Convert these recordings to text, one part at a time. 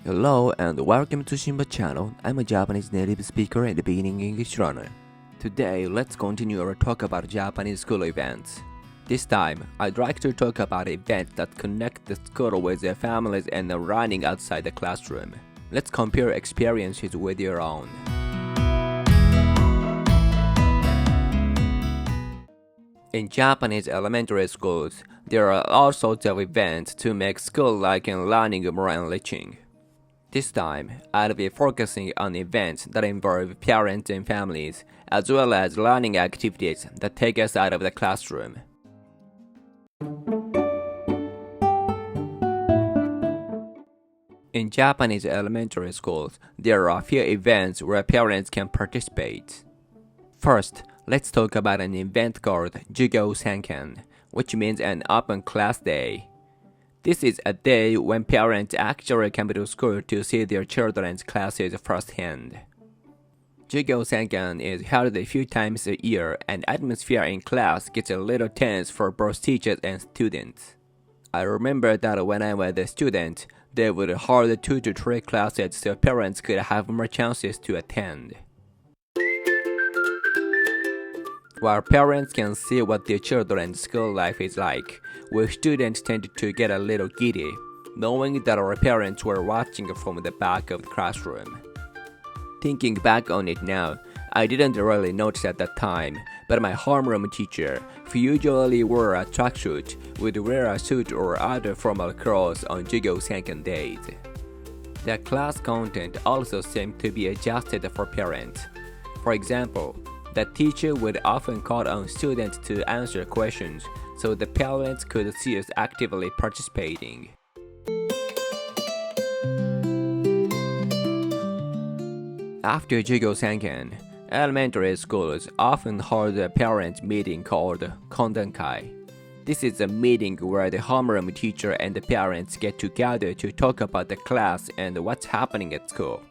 Hello and welcome to Shimba channel. I'm a Japanese native speaker and beginning English learner. Today, let's continue our talk about Japanese school events. This time, I'd like to talk about events that connect the school with their families and the running outside the classroom. Let's compare experiences with your own. In Japanese elementary schools, there are all sorts of events to make school life and learning more enriching. This time, I'll be focusing on events that involve parents and families, as well as learning activities that take us out of the classroom. In Japanese elementary schools, there are a few events where parents can participate. First, let's talk about an event called Jugyo-Sankan, which means an open class day. This is a day when parents actually come to school to see their children's classes firsthand. Jugyo-Sankan is held a few times a year, and atmosphere in class gets a little tense for both teachers and students. I remember that when I was a student, they would hold 2 to 3 classes so parents could have more chances to attend. While parents can see what their children's school life is like, we students tend to get a little giddy, knowing that our parents were watching from the back of the classroom. Thinking back on it now, I didn't really notice at that time, but my homeroom teacher, who usually wore a tracksuit, would wear a suit or other formal clothes on Jugyo-Sankan days. The class content also seemed to be adjusted for parents. For example, the teacher would often call on students to answer questions so the parents could see us actively participating. After Jugyo-Sankan, elementary schools often hold a parent meeting called Kondankai. This is a meeting where the homeroom teacher and the parents get together to talk about the class and what's happening at school.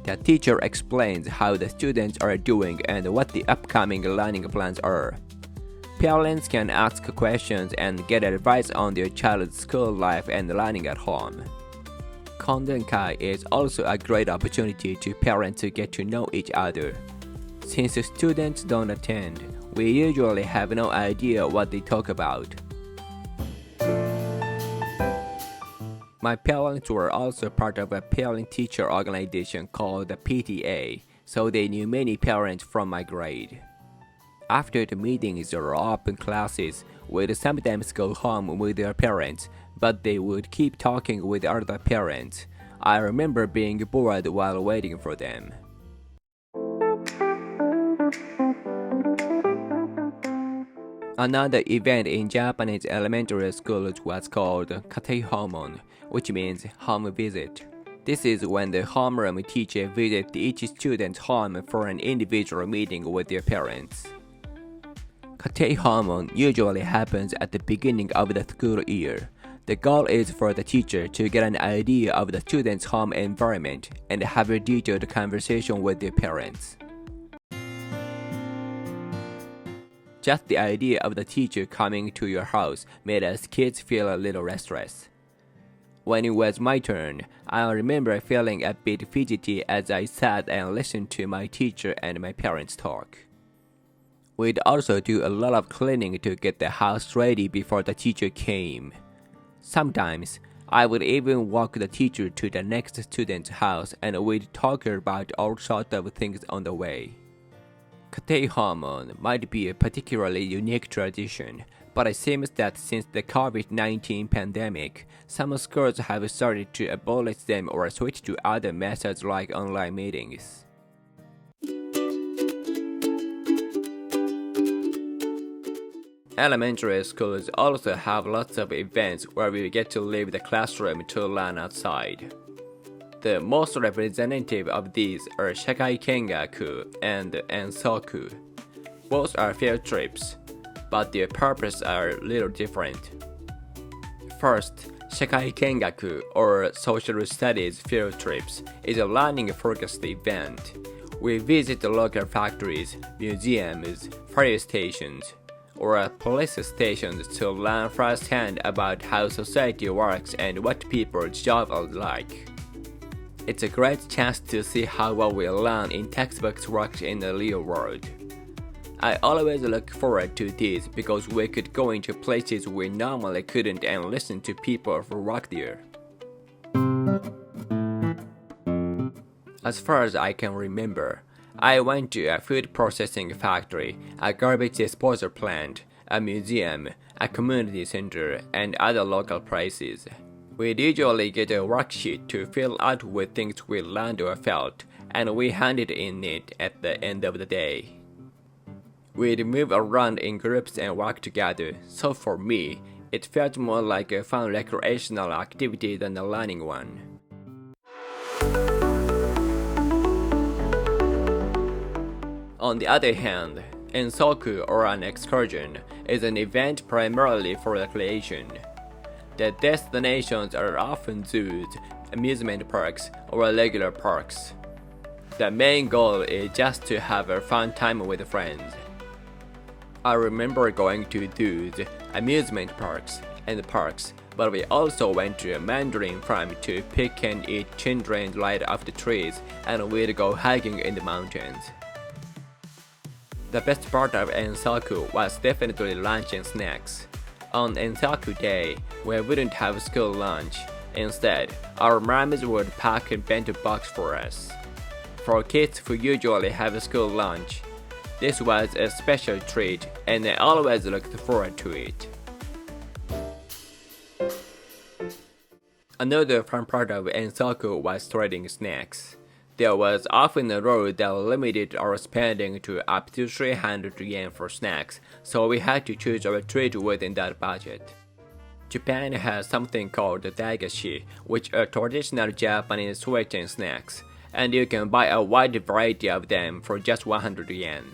The teacher explains how the students are doing and what the upcoming learning plans are. Parents can ask questions and get advice on their child's school life and learning at home. Kondankai is also a great opportunity to parents to get to know each other. Since the students don't attend, we usually have no idea what they talk about. My parents were also part of a parent-teacher organization called the PTA, so they knew many parents from my grade. After the meetings or open classes, we'd sometimes go home with their parents, but they would keep talking with other parents. I remember being bored while waiting for them. Another event in Japanese elementary schools was called Katei-Homon, which means home visit. This is when the homeroom teacher visits each student's home for an individual meeting with their parents. Katei-Homon usually happens at the beginning of the school year. The goal is for the teacher to get an idea of the student's home environment and have a detailed conversation with their parents. Just the idea of the teacher coming to your house made us kids feel a little restless. When it was my turn, I remember feeling a bit fidgety as I sat and listened to my teacher and my parents talk. We'd also do a lot of cleaning to get the house ready before the teacher came. Sometimes, I would even walk the teacher to the next student's house and we'd talk about all sorts of things on the way. Katei-Homon might be a particularly unique tradition, but it seems that since the COVID-19 pandemic, some schools have started to abolish them or switch to other methods like online meetings. Elementary schools also have lots of events where we get to leave the classroom to learn outside. The most representative of these are Shakai-Kengaku and Ensoku. Both are field trips, but their purposes are a little different. First, Shakai-Kengaku or Social Studies field trips is a learning-focused event. We visit the local factories, museums, fire stations, or police stations to learn firsthand about how society works and what people's jobs are like. It's a great chance to see how what we learn in textbooks works in the real world. I always look forward to this because we could go into places we normally couldn't and listen to people who work there. As far as I can remember, I went to a food processing factory, a garbage disposal plant, a museum, a community center, and other local places. We'd usually get a worksheet to fill out with things we learned or felt, and we handed in it at the end of the day. We'd move around in groups and work together, so for me, it felt more like a fun recreational activity than a learning one. On the other hand, Ensoku or an excursion is an event primarily for recreation. The destinations are often zoos, amusement parks, or regular parks. The main goal is just to have a fun time with friends. I remember going to zoos, amusement parks, and parks, but we also went to a mandarin farm to pick and eat children right off the trees, and we'd go hiking in the mountains. The best part of Ensoku was definitely lunch and snacks. On Ensoku Day, we wouldn't have school lunch. Instead, our moms would pack a bento box for us. For kids who usually have school lunch, this was a special treat, and I always looked forward to it. Another fun part of Ensoku was trading snacks. There was often a rule that limited our spending to up to 300 yen for snacks, so we had to choose our treat within that budget. Japan has something called daigashi, which are traditional Japanese sweetened snacks, and you can buy a wide variety of them for just 100 yen.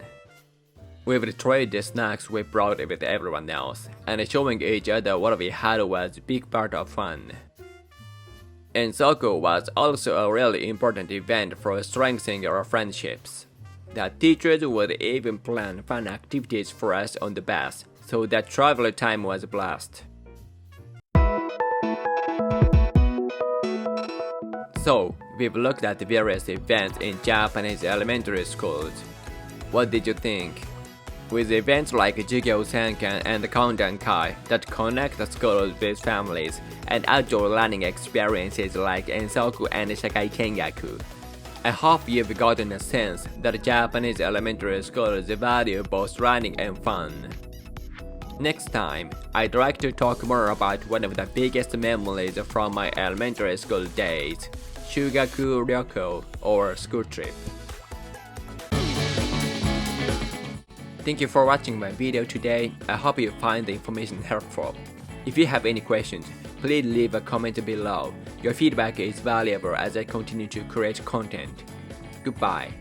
We would trade the snacks we brought with everyone else, and showing each other what we had was a big part of fun. Ensoku was also a really important event for strengthening our friendships. The teachers would even plan fun activities for us on the bus, so that travel time was a blast. So, we've looked at the various events in Japanese elementary schools. What did you think? With events like Jugyo-Sankan and Kondankai that connect the schools with families, and outdoor learning experiences like Ensoku and Shakai-Kengaku, I hope you've gotten a sense that Japanese elementary schools value both learning and fun. Next time, I'd like to talk more about one of the biggest memories from my elementary school days, Shugaku Ryoko, or school trip. Thank you for watching my video today. I hope you find the information helpful. If you have any questions, please leave a comment below. Your feedback is valuable as I continue to create content. Goodbye.